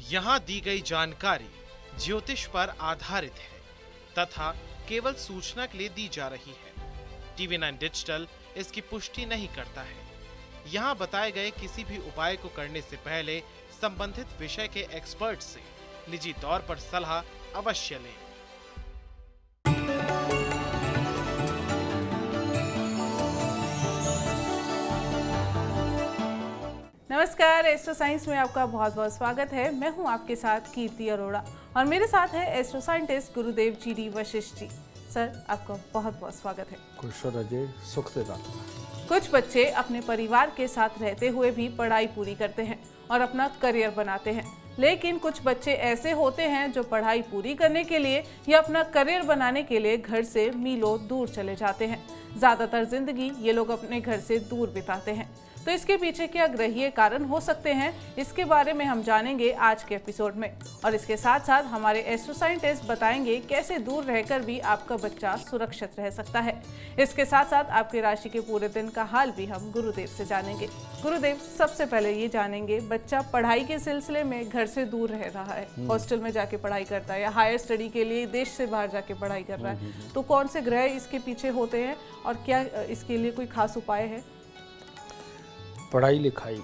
यहाँ दी गई जानकारी ज्योतिष पर आधारित है तथा केवल सूचना के लिए दी जा रही है। टीवी 9 डिजिटल इसकी पुष्टि नहीं करता है। यहाँ बताए गए किसी भी उपाय को करने से पहले संबंधित विषय के एक्सपर्ट से निजी तौर पर सलाह अवश्य लें। नमस्कार, एस्ट्रो साइंस में आपका बहुत बहुत स्वागत है। मैं हूं आपके साथ कीर्ति अरोड़ा और मेरे साथ है एस्ट्रो साइंटिस्ट गुरुदेव जी वशिष्ठ जी। सर, आपका बहुत बहुत स्वागत है। खुश रहिए, सुख दे। कुछ बच्चे अपने परिवार के साथ रहते हुए भी पढ़ाई पूरी करते हैं और अपना करियर बनाते हैं, लेकिन कुछ बच्चे ऐसे होते हैं जो पढ़ाई पूरी करने के लिए या अपना करियर बनाने के लिए घर से मीलों दूर चले जाते हैं। ज़्यादातर जिंदगी ये लोग अपने घर से दूर बिताते हैं। तो इसके पीछे क्या ग्रहीय कारण हो सकते हैं, इसके बारे में हम जानेंगे आज के एपिसोड में। और इसके साथ साथ हमारे एस्ट्रो साइंटिस्ट बताएंगे कैसे दूर रहकर भी आपका बच्चा सुरक्षित रह सकता है। इसके साथ साथ आपके राशि के पूरे दिन का हाल भी हम गुरुदेव से जानेंगे। गुरुदेव, सबसे पहले ये जानेंगे, बच्चा पढ़ाई के सिलसिले में घर से दूर रह रहा है, हॉस्टल में जाके पढ़ाई करता है या हायर स्टडी के लिए देश से बाहर जाके पढ़ाई कर रहा है, तो कौन से ग्रह इसके पीछे होते हैं और क्या इसके लिए कोई खास उपाय है? पढ़ाई लिखाई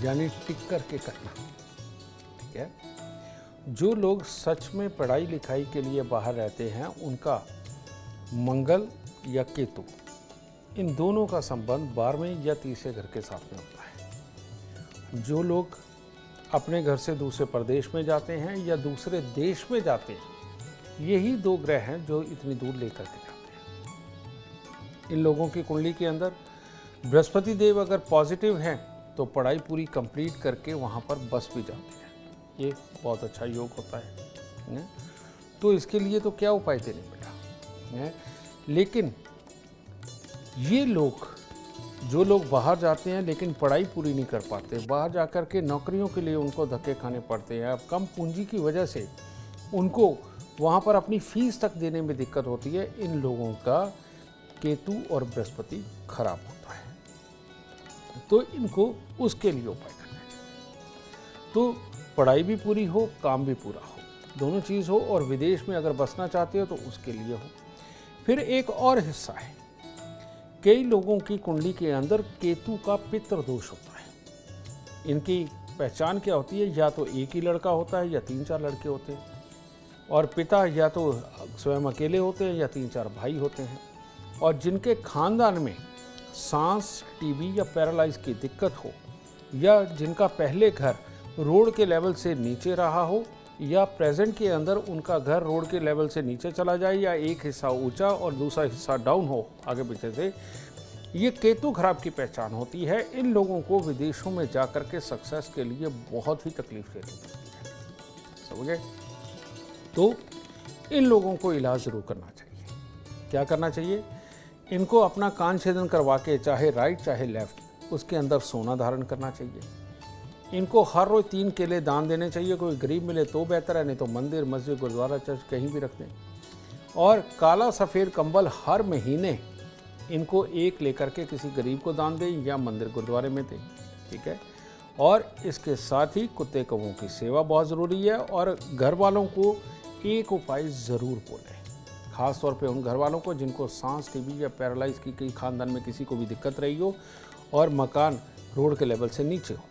यानी टिक करके करना, ठीक है। जो लोग सच में पढ़ाई लिखाई के लिए बाहर रहते हैं, उनका मंगल या केतु, इन दोनों का संबंध 12वें या 30वें घर के साथ में होता है। जो लोग अपने घर से दूसरे प्रदेश में जाते हैं या दूसरे देश में जाते हैं, यही दो ग्रह हैं जो इतनी दूर लेकर के जाते हैं। इन लोगों की कुंडली के अंदर बृहस्पति देव अगर पॉजिटिव हैं तो पढ़ाई पूरी कंप्लीट करके वहाँ पर बस भी जाते हैं। ये बहुत अच्छा योग होता है। तो इसके लिए तो क्या उपाय देने बेटा, लेकिन ये लोग, जो लोग बाहर जाते हैं लेकिन पढ़ाई पूरी नहीं कर पाते, बाहर जाकर के नौकरियों के लिए उनको धक्के खाने पड़ते हैं, अब कम पूंजी की वजह से उनको वहाँ पर अपनी फीस तक देने में दिक्कत होती है, इन लोगों का केतु और बृहस्पति खराब होता है। तो इनको उसके लिए उपाय करना है। तो पढ़ाई भी पूरी हो, काम भी पूरा हो, दोनों चीज़ हो, और विदेश में अगर बसना चाहते हो तो उसके लिए हो। फिर एक और हिस्सा है, कई लोगों की कुंडली के अंदर केतु का पितृ दोष होता है। इनकी पहचान क्या होती है? या तो एक ही लड़का होता है या 3-4 लड़के होते हैं, और पिता या तो स्वयं अकेले होते हैं या 3-4 भाई होते हैं, और जिनके खानदान में सांस, टीबी या पैरालाइज की दिक्कत हो, या जिनका पहले घर रोड के लेवल से नीचे रहा हो, या प्रेजेंट के अंदर उनका घर रोड के लेवल से नीचे चला जाए, या एक हिस्सा ऊंचा और दूसरा हिस्सा डाउन हो आगे पीछे से, ये केतु खराब की पहचान होती है। इन लोगों को विदेशों में जाकर के सक्सेस के लिए बहुत ही तकलीफ लेनी पड़ती है, समझे? तो इन लोगों को इलाज जरूर करना चाहिए। क्या करना चाहिए? इनको अपना कान छेदन करवा के, चाहे राइट चाहे लेफ्ट, उसके अंदर सोना धारण करना चाहिए। इनको हर रोज 3 केले दान देने चाहिए। कोई गरीब मिले तो बेहतर है, नहीं तो मंदिर, मस्जिद, गुरुद्वारा, चर्च कहीं भी रख दें। और काला सफ़ेद कंबल हर महीने इनको एक लेकर के किसी गरीब को दान दें या मंदिर गुरुद्वारे में दें, ठीक है। और इसके साथ ही कुत्ते कौवों की सेवा बहुत ज़रूरी है। और घर वालों को एक उपाय ज़रूर बोलें, खास तौर पे उन घर वालों को जिनको सांस, टीबी या पैरालाइज की कई खानदान में किसी को भी दिक्कत रही हो और मकान रोड के लेवल से नीचे हो।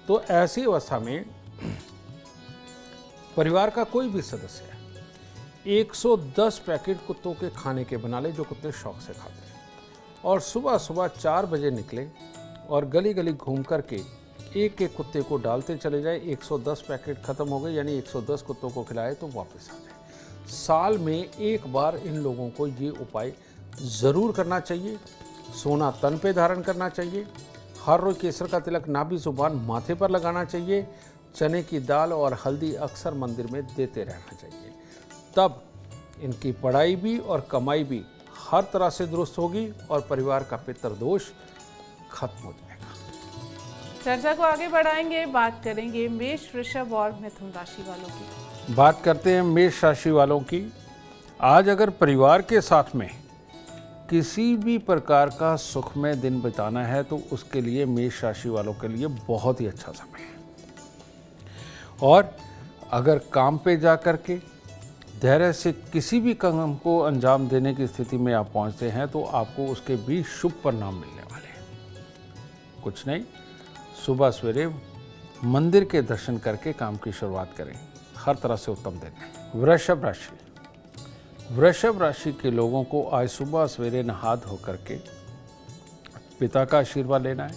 तो ऐसी अवस्था में परिवार का कोई भी सदस्य 110 पैकेट कुत्तों के खाने के बना ले, जो कुत्ते शौक से खाते हैं, और सुबह सुबह 4 बजे निकले और गली गली घूम करके एक एक कुत्ते को डालते चले जाए। 110 पैकेट खत्म हो गए, यानी 110 कुत्तों को खिलाए तो वापस आ जाए। साल में एक बार इन लोगों को ये उपाय ज़रूर करना चाहिए। सोना तन पे धारण करना चाहिए। हर रोज केसर का तिलक नाभि जुबान माथे पर लगाना चाहिए। चने की दाल और हल्दी अक्सर मंदिर में देते रहना चाहिए। तब इनकी पढ़ाई भी और कमाई भी हर तरह से दुरुस्त होगी और परिवार का पितृ दोष खत्म हो जाएगा। चर्चा को आगे बढ़ाएंगे, बात करेंगे मेष, वृषभ और मिथुन राशि वालों की। बात करते हैं मेष राशि वालों की। आज अगर परिवार के साथ में किसी भी प्रकार का सुखमय दिन बिताना है तो उसके लिए मेष राशि वालों के लिए बहुत ही अच्छा समय है। और अगर काम पे जा कर के धैर्य से किसी भी काम को अंजाम देने की स्थिति में आप पहुंचते हैं तो आपको उसके भी शुभ परिणाम मिलने वाले हैं। कुछ नहीं, सुबह सवेरे मंदिर के दर्शन करके काम की शुरुआत करें, हर तरह से उत्तम दिन है। वृषभ राशि के लोगों को आज सुबह सवेरे नहा धो करके पिता का आशीर्वाद लेना है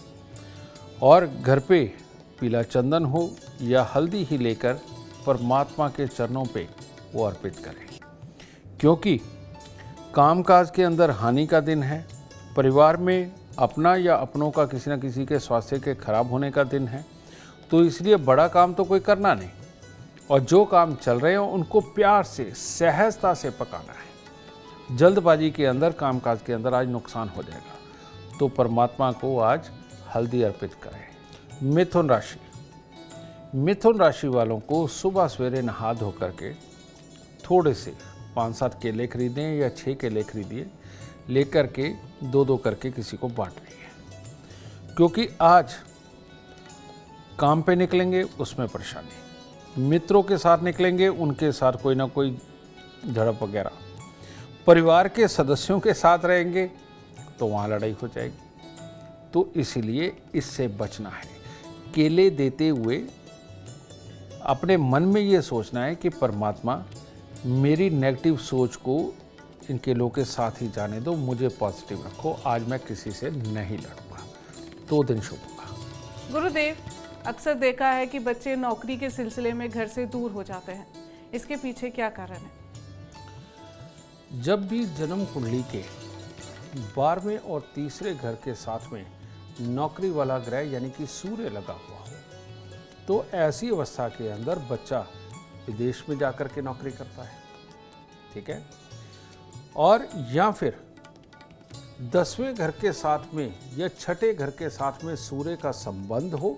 और घर पे पीला चंदन हो या हल्दी ही लेकर परमात्मा के चरणों पे वो अर्पित करें, क्योंकि कामकाज के अंदर हानि का दिन है। परिवार में अपना या अपनों का किसी न किसी के स्वास्थ्य के खराब होने का दिन है, तो इसलिए बड़ा काम तो कोई करना नहीं और जो काम चल रहे हो उनको प्यार से सहजता से पकाना है। जल्दबाजी के अंदर कामकाज के अंदर आज नुकसान हो जाएगा, तो परमात्मा को आज हल्दी अर्पित करें। मिथुन राशि वालों को सुबह सवेरे नहा धो करके थोड़े से 5-7 केले खरीदें या 6 केले खरीदिए, लेकर के 2-2 करके किसी को बांटनी है, क्योंकि आज काम पे निकलेंगे उसमें परेशानी, मित्रों के साथ निकलेंगे उनके साथ कोई ना कोई झड़प वगैरह, परिवार के सदस्यों के साथ रहेंगे तो वहाँ लड़ाई हो जाएगी, तो इसीलिए इससे बचना है। केले देते हुए अपने मन में ये सोचना है कि परमात्मा मेरी नेगेटिव सोच को इन केलों के साथ ही जाने दो, मुझे पॉजिटिव रखो, आज मैं किसी से नहीं लड़ूंगा, तो दिन शुभ होगा। गुरुदेव, अक्सर देखा है कि बच्चे नौकरी के सिलसिले में घर से दूर हो जाते हैं, इसके पीछे क्या कारण है? जब भी जन्म कुंडली के 12वें और तीसरे घर के साथ में नौकरी वाला ग्रह यानी कि सूर्य लगा हुआ हो, तो ऐसी अवस्था के अंदर बच्चा विदेश में जाकर के नौकरी करता है, ठीक है, और या फिर 10वें घर के साथ में या छठे घर के साथ में सूर्य का संबंध हो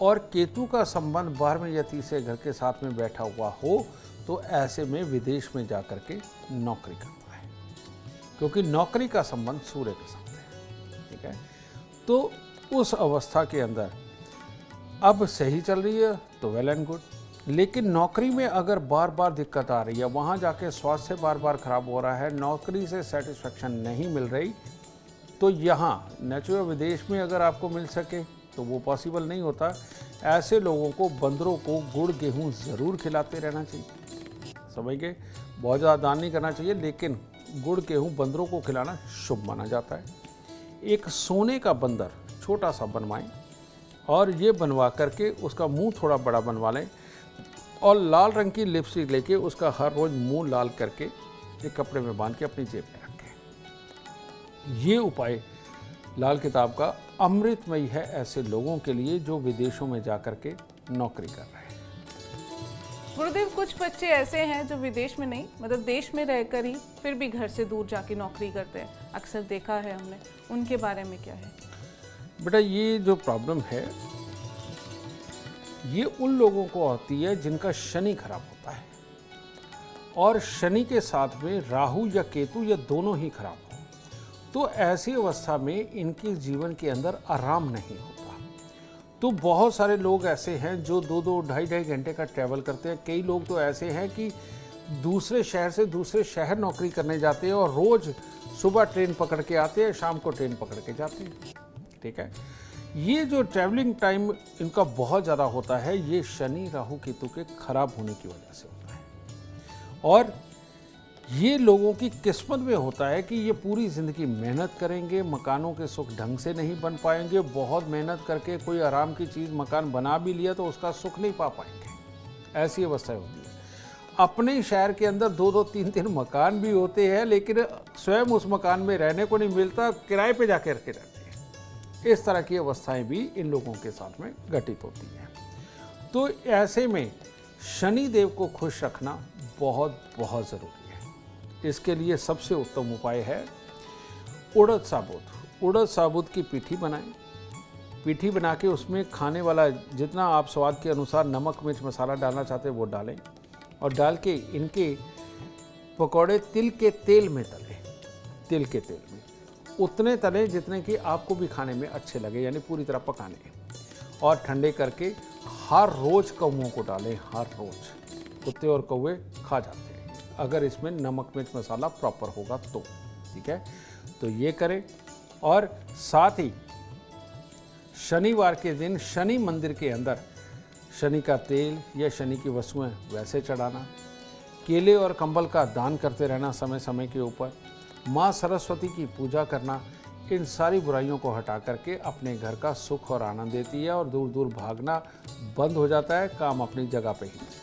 और केतु का संबंध 12वें या तीसरे घर के साथ में बैठा हुआ हो, तो ऐसे में विदेश में जाकर के नौकरी करता है, क्योंकि नौकरी का संबंध सूर्य के साथ है, ठीक है। तो उस अवस्था के अंदर अब सही चल रही है तो वेल एंड गुड, लेकिन नौकरी में अगर बार बार दिक्कत आ रही है, वहाँ जाके स्वास्थ्य बार बार खराब हो रहा है, नौकरी से सेटिस्फेक्शन नहीं मिल रही, तो यहाँ नेचुरल विदेश में अगर आपको मिल सके तो वो पॉसिबल नहीं होता। ऐसे लोगों को बंदरों को गुड़ गेहूँ ज़रूर खिलाते रहना चाहिए, समझ गए, बहुत ज़्यादा दान नहीं करना चाहिए, लेकिन गुड़ गेहूँ बंदरों को खिलाना शुभ माना जाता है। एक सोने का बंदर छोटा सा बनवाएं और ये बनवा करके उसका मुंह थोड़ा बड़ा बनवा लें और लाल रंग की लिपस्टिक लेके उसका हर रोज़ मुंह लाल करके एक कपड़े में बांध के अपनी जेब में रखें। ये उपाय लाल किताब का अमृतमयी है ऐसे लोगों के लिए जो विदेशों में जाकर के नौकरी कर रहे हैं। गुरुदेव, कुछ बच्चे ऐसे हैं जो विदेश में नहीं, मतलब देश में रहकर ही फिर भी घर से दूर जाके नौकरी करते हैं, अक्सर देखा है हमने, उनके बारे में क्या है? बेटा, ये जो प्रॉब्लम है ये उन लोगों को आती है जिनका शनि खराब होता है और शनि के साथ में राहु या केतु या दोनों ही खराब हो, तो ऐसी अवस्था में इनके जीवन के अंदर आराम नहीं होता। तो बहुत सारे लोग ऐसे हैं जो 2-2, ढाई घंटे का ट्रैवल करते हैं। कई लोग तो ऐसे हैं कि दूसरे शहर से दूसरे शहर नौकरी करने जाते हैं और रोज़ सुबह ट्रेन पकड़ के आते हैं, शाम को ट्रेन पकड़ के जाते हैं, ठीक है। ये जो ट्रैवलिंग टाइम इनका बहुत ज़्यादा होता है, ये शनि राहु केतु के खराब होने की वजह से होता है। और ये लोगों की किस्मत में होता है कि ये पूरी ज़िंदगी मेहनत करेंगे, मकानों के सुख ढंग से नहीं बन पाएंगे, बहुत मेहनत करके कोई आराम की चीज़ मकान बना भी लिया तो उसका सुख नहीं पा पाएंगे, ऐसी अवस्था होती है। अपने शहर के अंदर 2-2, 3-3 मकान भी होते हैं, लेकिन स्वयं उस मकान में रहने को नहीं मिलता, किराए पे जाके रहते हैं। इस तरह की अवस्थाएं भी इन लोगों के साथ में घटित होती हैं। तो ऐसे में शनि देव को खुश रखना बहुत बहुत ज़रूरी है। इसके लिए सबसे उत्तम उपाय है उड़द साबुत। उड़द साबुत की पीठी बनाएं, पीठी बना के उसमें खाने वाला जितना आप स्वाद के अनुसार नमक मिर्च मसाला डालना चाहते हैं वो डालें और डाल के इनके पकौड़े तिल के तेल में तलें, तिल के तेल में उतने तलें जितने कि आपको भी खाने में अच्छे लगे, यानी पूरी तरह पकाने, और ठंडे करके हर रोज कौओं को डालें, हर रोज। कुत्ते और कौवे खा जाते हैं अगर इसमें नमक मिर्च मसाला प्रॉपर होगा तो, ठीक है। तो ये करें। और साथ ही शनिवार के दिन शनि मंदिर के अंदर शनि का तेल या शनि की वस्तुएं वैसे चढ़ाना, केले और कंबल का दान करते रहना समय समय के ऊपर, माँ सरस्वती की पूजा करना, इन सारी बुराइयों को हटा करके अपने घर का सुख और आनंद देती है और दूर दूर भागना बंद हो जाता है, काम अपनी जगह पे ही मिलता है।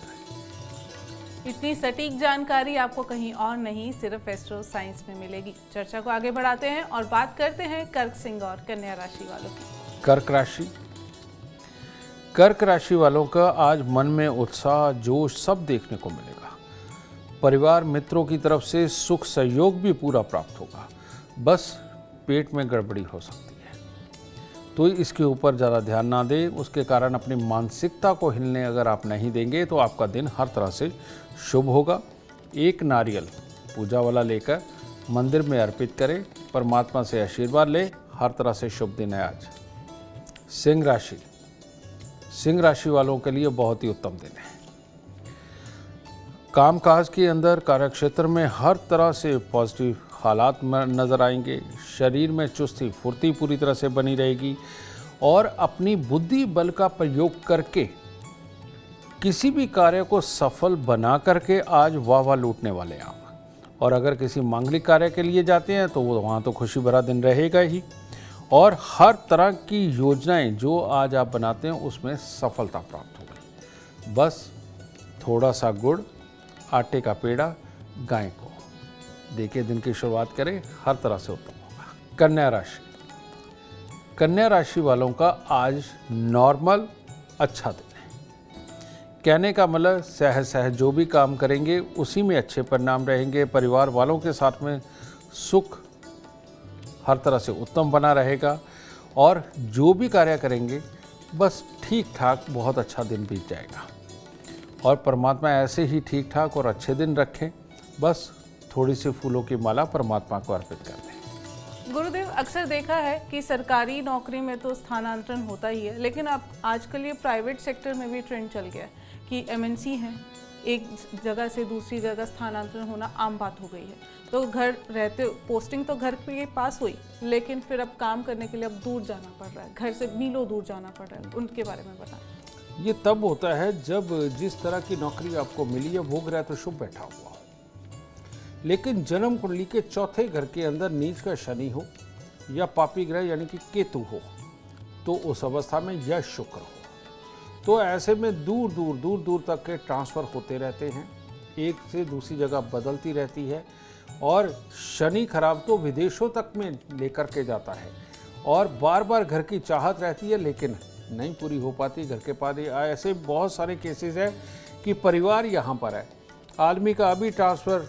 इतनी सटीक जानकारी आपको कहीं और नहीं, सिर्फ एस्ट्रो साइंस में मिलेगी। चर्चा को आगे बढ़ाते हैं और बात करते हैं कर्क, सिंह और कन्या राशि वालों की। कर्क राशि। कर्क राशि वालों का आज मन में उत्साह, जोश सब देखने को मिलेगा। परिवार मित्रों की तरफ से सुख सहयोग भी पूरा प्राप्त होगा, बस पेट में गड़बड़ी हो सकती है, तो इसके ऊपर ज़्यादा ध्यान ना दें। उसके कारण अपनी मानसिकता को हिलने अगर आप नहीं देंगे तो आपका दिन हर तरह से शुभ होगा। एक नारियल पूजा वाला लेकर मंदिर में अर्पित करें, परमात्मा से आशीर्वाद लें, हर तरह से शुभ दिन है आज। सिंह राशि। सिंह राशि वालों के लिए बहुत ही उत्तम दिन है। कामकाज के अंदर कार्यक्षेत्र में हर तरह से पॉजिटिव हालात नज़र आएंगे। शरीर में चुस्ती फुर्ती पूरी तरह से बनी रहेगी और अपनी बुद्धि बल का प्रयोग करके किसी भी कार्य को सफल बना करके आज वाह लूटने वाले आप। और अगर किसी मांगलिक कार्य के लिए जाते हैं तो वो वहाँ तो खुशी भरा दिन रहेगा ही, और हर तरह की योजनाएं जो आज आप बनाते हैं उसमें सफलता प्राप्त होगी। बस थोड़ा सा गुड़, आटे का पेड़ा गाय को देके दिन की शुरुआत करें, हर तरह से उत्तम होगा। कन्या राशि। कन्या राशि वालों का आज नॉर्मल अच्छा दिन है। कहने का मतलब सहज जो भी काम करेंगे उसी में अच्छे परिणाम रहेंगे। परिवार वालों के साथ में सुख हर तरह से उत्तम बना रहेगा और जो भी कार्य करेंगे बस ठीक ठाक बहुत अच्छा दिन बीत जाएगा। और परमात्मा ऐसे ही ठीक ठाक और अच्छे दिन रखें, बस थोड़ी सी फूलों की माला परमात्मा को अर्पित कर दें। गुरुदेव, अक्सर देखा है कि सरकारी नौकरी में तो स्थानांतरण होता ही है, लेकिन अब आजकल ये प्राइवेट सेक्टर में भी ट्रेंड चल गया है कि एमएनसी हैं, एक जगह से दूसरी जगह स्थानांतरण होना आम बात हो गई है। तो घर रहते, पोस्टिंग तो घर के पास हुई, लेकिन फिर अब काम करने के लिए अब दूर जाना पड़ रहा है, घर से मीलों दूर जाना पड़ रहा है। उनके बारे में बताएं। ये तब होता है जब जिस तरह की नौकरी आपको मिली है वो ग्रह तो शुभ बैठा हुआ हो, लेकिन जन्म कुंडली के चौथे घर के अंदर नीच का शनि हो या पापी ग्रह यानी कि केतु हो, तो उस अवस्था में यह शुक्र हो, तो ऐसे में दूर दूर तक के ट्रांसफ़र होते रहते हैं, एक से दूसरी जगह बदलती रहती है। और शनि खराब तो विदेशों तक में लेकर के जाता है और बार बार घर की चाहत रहती है लेकिन नहीं पूरी हो पाती। घर के पास ऐसे बहुत सारे केसेस हैं कि परिवार यहाँ पर है, आदमी का अभी ट्रांसफ़र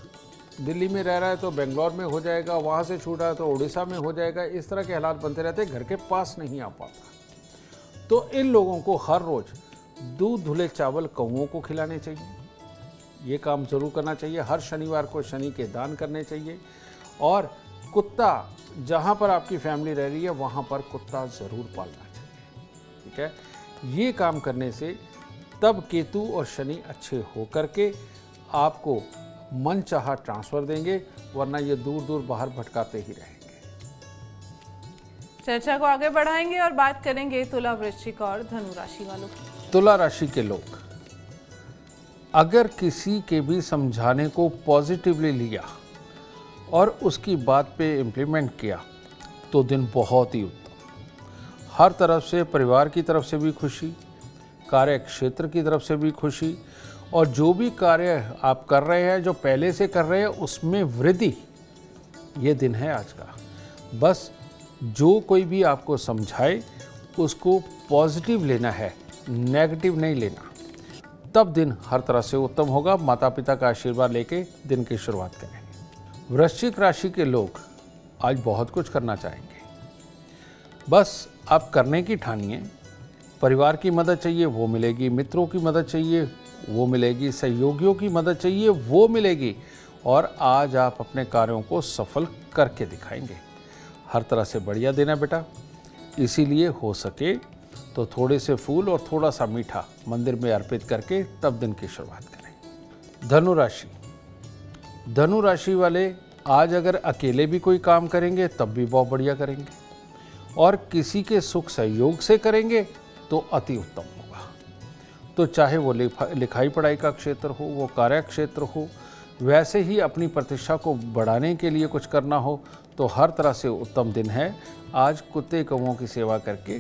दिल्ली में रह रहा है तो बेंगलोर में हो जाएगा, वहाँ से छूटा है तो उड़ीसा में हो जाएगा, इस तरह के हालात बनते रहते हैं, घर के पास नहीं आ पाता। तो इन लोगों को हर रोज़ दूध धुले चावल कौओं को खिलाने चाहिए, ये काम ज़रूर करना चाहिए। हर शनिवार को शनि के दान करने चाहिए और कुत्ता जहाँ पर आपकी फैमिली रह रही है वहाँ पर कुत्ता ज़रूर पालना चाहिए, ठीक है। ये काम करने से तब केतु और शनि अच्छे होकर के आपको मन चाहा ट्रांसफ़र देंगे, वरना ये दूर दूर बाहर भटकाते ही रहेंगे। चर्चा को आगे बढ़ाएंगे और बात करेंगे तुला, वृश्चिक और धनु राशि वालों की। तुला राशि के लोग अगर किसी के भी समझाने को पॉजिटिवली लिया और उसकी बात पे इम्प्लीमेंट किया तो दिन बहुत ही उत्तम। हर तरफ से, परिवार की तरफ से भी खुशी, कार्य क्षेत्र की तरफ से भी खुशी, और जो भी कार्य आप कर रहे हैं, जो पहले से कर रहे हैं, उसमें वृद्धि, ये दिन है आज का। बस जो कोई भी आपको समझाए उसको पॉजिटिव लेना है, नेगेटिव नहीं लेना, तब दिन हर तरह से उत्तम होगा। माता पिता का आशीर्वाद लेके दिन की शुरुआत करें। वृश्चिक राशि के लोग आज बहुत कुछ करना चाहेंगे, बस आप करने की ठानिए। परिवार की मदद चाहिए वो मिलेगी, मित्रों की मदद चाहिए वो मिलेगी, सहयोगियों की मदद चाहिए वो मिलेगी, और आज आप अपने कार्यों को सफल करके दिखाएंगे। हर तरह से बढ़िया दिन है बेटा, इसीलिए हो सके तो थोड़े से फूल और थोड़ा सा मीठा मंदिर में अर्पित करके तब दिन की शुरुआत करें। धनु राशि, धनु राशि वाले आज अगर अकेले भी कोई काम करेंगे तब भी बहुत बढ़िया करेंगे, और किसी के सुख सहयोग से करेंगे तो अति उत्तम होगा। तो चाहे वो लिखाई पढ़ाई का क्षेत्र हो, वो कार्य क्षेत्र हो, वैसे ही अपनी प्रतिष्ठा को बढ़ाने के लिए कुछ करना हो तो हर तरह से उत्तम दिन है। आज कुत्ते कौवों की सेवा करके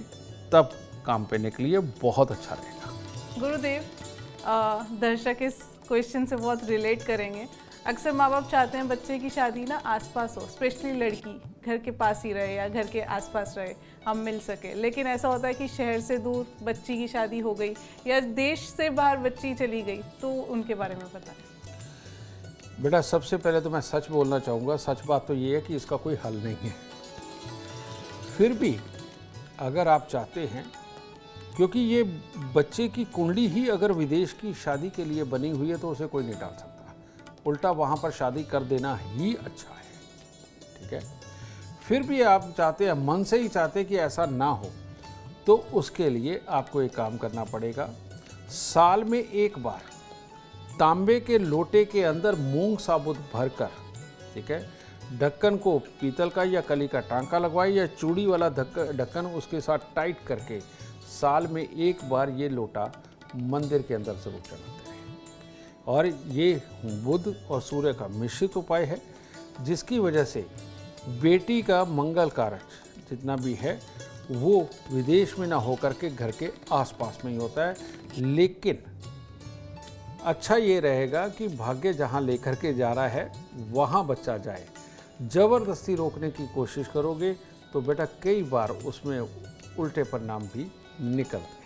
तब काम पे निकलिए, बहुत अच्छा रहेगा। गुरुदेव, दर्शक इस क्वेश्चन से बहुत रिलेट करेंगे। अक्सर माँ बाप चाहते हैं बच्चे की शादी ना आसपास हो, स्पेशली लड़की घर के पास ही रहे या घर के आसपास रहे, हम मिल सके। लेकिन ऐसा होता है कि शहर से दूर बच्ची की शादी हो गई या देश से बाहर बच्ची चली गई, तो उनके बारे में बताएं। बेटा, सबसे पहले तो मैं सच बोलना चाहूँगा। सच बात तो ये है कि इसका कोई हल नहीं है। फिर भी अगर आप चाहते हैं, क्योंकि ये बच्चे की कुंडली ही अगर विदेश की शादी के लिए बनी हुई है तो उसे कोई नहीं टाल सकता, उल्टा वहाँ पर शादी कर देना ही अच्छा है, ठीक है। फिर भी आप चाहते हैं, मन से ही चाहते कि ऐसा ना हो, तो उसके लिए आपको एक काम करना पड़ेगा। साल में एक बार तांबे के लोटे के अंदर मूंग साबुत भरकर, ठीक है, ढक्कन को पीतल का या कली का टांका लगवाए या चूड़ी वाला ढक्कन उसके साथ टाइट करके साल में एक बार ये लोटा मंदिर के अंदर जरूर चढ़ाते हैं। और ये बुध और सूर्य का मिश्रित उपाय है, जिसकी वजह से बेटी का मंगल कारज जितना भी है वो विदेश में ना होकर के घर के आसपास में ही होता है। लेकिन अच्छा ये रहेगा कि भाग्य जहाँ लेकर के जा रहा है वहाँ बच्चा जाए। ज़बरदस्ती रोकने की कोशिश करोगे तो बेटा कई बार उसमें उल्टे परिणाम भी निकलते हैं।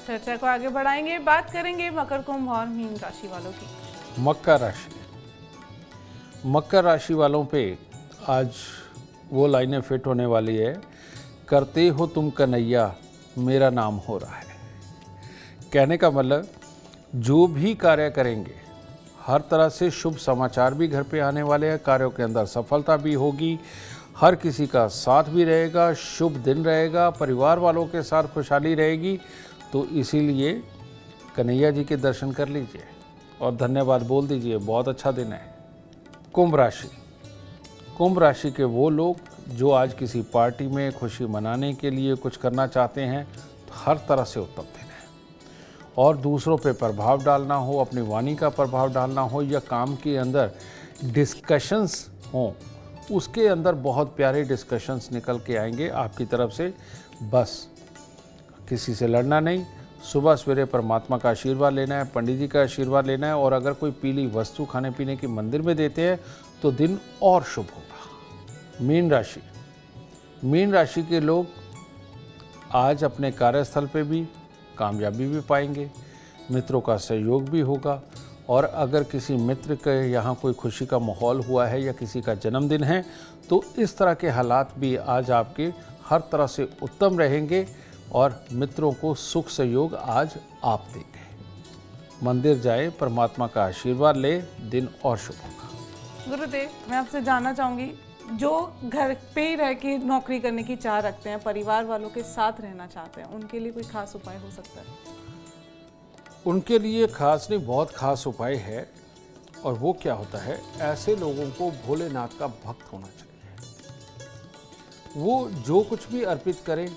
चर्चा को आगे बढ़ाएंगे, बात करेंगे मकर, कुंभ और मीन राशि वालों की। मकर राशि, मकर राशि वालों पे आज वो लाइनें फिट होने वाली है। करते हो तुम कन्हैया, मेरा नाम हो रहा है। कहने का मतलब, जो भी कार्य करेंगे हर तरह से शुभ समाचार भी घर पे आने वाले हैं, कार्यों के अंदर सफलता भी होगी, हर किसी का साथ भी रहेगा, शुभ दिन रहेगा, परिवार वालों के साथ खुशहाली रहेगी। तो इसीलिए कन्हैया जी के दर्शन कर लीजिए और धन्यवाद बोल दीजिए, बहुत अच्छा दिन है। कुंभ राशि, कुंभ राशि के वो लोग जो आज किसी पार्टी में खुशी मनाने के लिए कुछ करना चाहते हैं, तो हर तरह से उत्तम दिन है। और दूसरों पे प्रभाव डालना हो, अपनी वाणी का प्रभाव डालना हो, या काम के अंदर डिस्कशंस हों, उसके अंदर बहुत प्यारे डिस्कशंस निकल के आएंगे आपकी तरफ से। बस किसी से लड़ना नहीं, सुबह सवेरे परमात्मा का आशीर्वाद लेना है, पंडित जी का आशीर्वाद लेना है, और अगर कोई पीली वस्तु खाने पीने की मंदिर में देते हैं तो दिन और शुभ होगा। मीन राशि, मीन राशि के लोग आज अपने कार्यस्थल पे भी कामयाबी भी पाएंगे, मित्रों का सहयोग भी होगा, और अगर किसी मित्र के यहाँ कोई खुशी का माहौल हुआ है या किसी का जन्मदिन है तो इस तरह के हालात भी आज आपके हर तरह से उत्तम रहेंगे, और मित्रों को सुख सहयोग आज आप देंगे। मंदिर जाए, परमात्मा का आशीर्वाद ले, दिन और शुभ होगा। गुरुदेव, मैं आपसे जानना चाहूँगी, जो घर पे ही रह के नौकरी करने की चाह रखते हैं, परिवार वालों के साथ रहना चाहते हैं, उनके लिए कोई खास उपाय हो सकता है? उनके लिए खास नहीं, बहुत खास उपाय है। और वो क्या होता है, ऐसे लोगों को भोलेनाथ का भक्त होना चाहिए। वो जो कुछ भी अर्पित करें,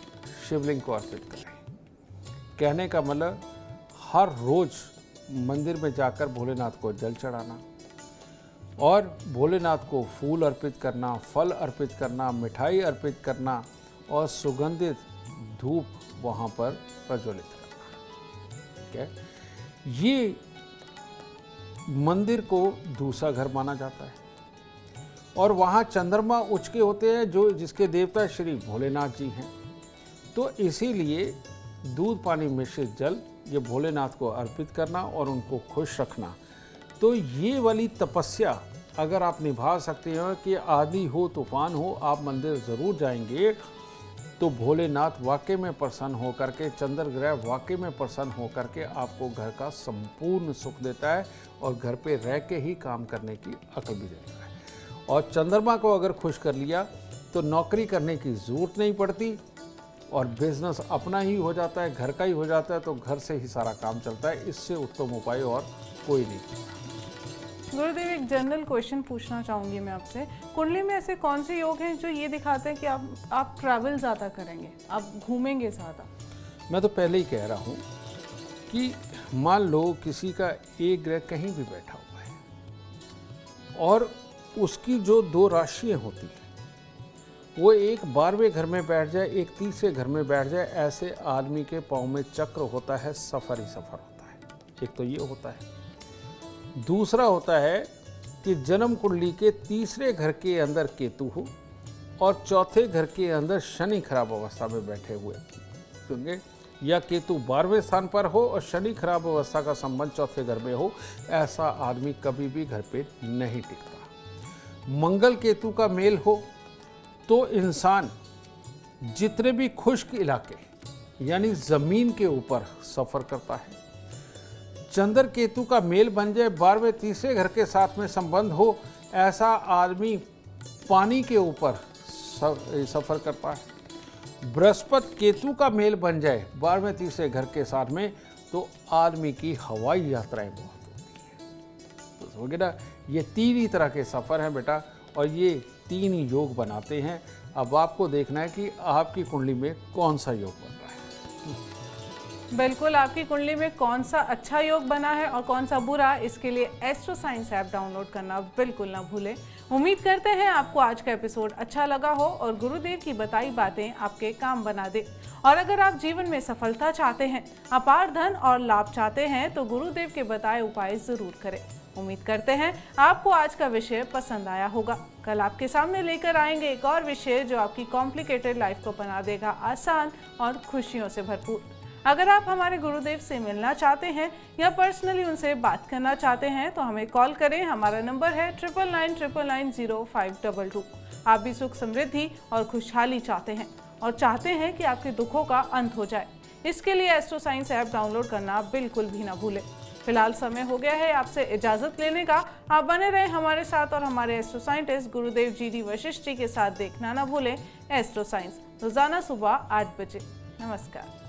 शिवलिंग को अर्पित करें। कहने का मतलब, हर रोज मंदिर में जाकर भोलेनाथ को जल चढ़ाना, और भोलेनाथ को फूल अर्पित करना, फल अर्पित करना, मिठाई अर्पित करना, और सुगंधित धूप वहाँ पर प्रज्वलित करना, ठीक है। ये मंदिर को दूसरा घर माना जाता है, और वहाँ चंद्रमा उचके होते हैं जो जिसके देवता श्री भोलेनाथ जी हैं। तो इसीलिए दूध पानी मिश्रित जल ये भोलेनाथ को अर्पित करना और उनको खुश रखना, तो ये वाली तपस्या अगर आप निभा सकते हैं कि आंधी हो तूफान हो, आप मंदिर ज़रूर जाएंगे तो भोलेनाथ वाकई में प्रसन्न होकर के, चंद्र ग्रह वाकई में प्रसन्न होकर के आपको घर का संपूर्ण सुख देता है, और घर पे रह के ही काम करने की अकल भी देता है। और चंद्रमा को अगर खुश कर लिया तो नौकरी करने की ज़रूरत नहीं पड़ती, और बिजनेस अपना ही हो जाता है, घर का ही हो जाता है, तो घर से ही सारा काम चलता है। इससे उत्तम उपाय और कोई नहीं। गुरुदेव, एक जनरल क्वेश्चन पूछना चाहूँगी मैं आपसे। कुंडली में ऐसे कौन से योग हैं जो ये दिखाते हैं कि आप ट्रैवल ज़्यादा करेंगे, आप घूमेंगे ज़्यादा? मैं तो पहले ही कह रहा हूँ कि मान लो किसी का एक ग्रह कहीं भी बैठा हुआ है और उसकी जो 2 राशियाँ होती हैं वो एक 12वें घर में बैठ जाए, एक 30वें घर में बैठ जाए, ऐसे आदमी के पाँव में चक्र होता है, सफ़र ही सफ़र होता है। एक तो ये होता है। दूसरा होता है कि जन्म कुंडली के 3रे घर के अंदर केतु हो और 4थे घर के अंदर शनि खराब अवस्था में बैठे हुए होंगे, या केतु 12वें स्थान पर हो और शनि खराब अवस्था का संबंध 4थे घर में हो, ऐसा आदमी कभी भी घर पे नहीं टिकता। मंगल केतु का मेल हो तो इंसान जितने भी खुश्क इलाके यानी ज़मीन के ऊपर सफ़र करता है। चंद्र केतु का मेल बन जाए, 12वें 3रे घर के साथ में संबंध हो, ऐसा आदमी पानी के ऊपर सफ़र करता है। बृहस्पति केतु का मेल बन जाए 12वें 3रे घर के साथ में, तो आदमी की हवाई यात्राएं बहुत होती हैं। तो समझ गए ना, ये 3 ही तरह के सफ़र हैं बेटा, और ये 3 ही योग बनाते हैं। अब आपको देखना है कि आपकी कुंडली में कौन सा योग बन रहा है। बिल्कुल, आपकी कुंडली में कौन सा अच्छा योग बना है और कौन सा बुरा, इसके लिए एस्ट्रो साइंस ऐप डाउनलोड करना बिल्कुल ना भूलें। उम्मीद करते हैं आपको आज का एपिसोड अच्छा लगा हो और गुरुदेव की बताई बातें आपके काम बना दे। और अगर आप जीवन में सफलता चाहते हैं, अपार धन और लाभ चाहते हैं, तो गुरुदेव के बताए उपाय जरूर करें। उम्मीद करते हैं आपको आज का विषय पसंद आया होगा। कल आपके सामने लेकर आएंगे एक और विषय जो आपकी कॉम्प्लिकेटेड लाइफ को बना देगा आसान और खुशियों से भरपूर। अगर आप हमारे गुरुदेव से मिलना चाहते हैं या पर्सनली उनसे बात करना चाहते हैं तो हमें कॉल करें। हमारा नंबर है 9999900522। आप भी सुख समृद्धि और खुशहाली चाहते हैं और चाहते हैं कि आपके दुखों का अंत हो जाए, इसके लिए एस्ट्रो साइंस ऐप डाउनलोड करना बिल्कुल भी ना भूलें। फिलहाल समय हो गया है आपसे इजाजत लेने का। आप बने रहें हमारे साथ और हमारे एस्ट्रो साइंटिस्ट गुरुदेव GD वशिष्ठ जी के साथ देखना ना भूलें एस्ट्रो साइंस, रोजाना सुबह 8 बजे। नमस्कार।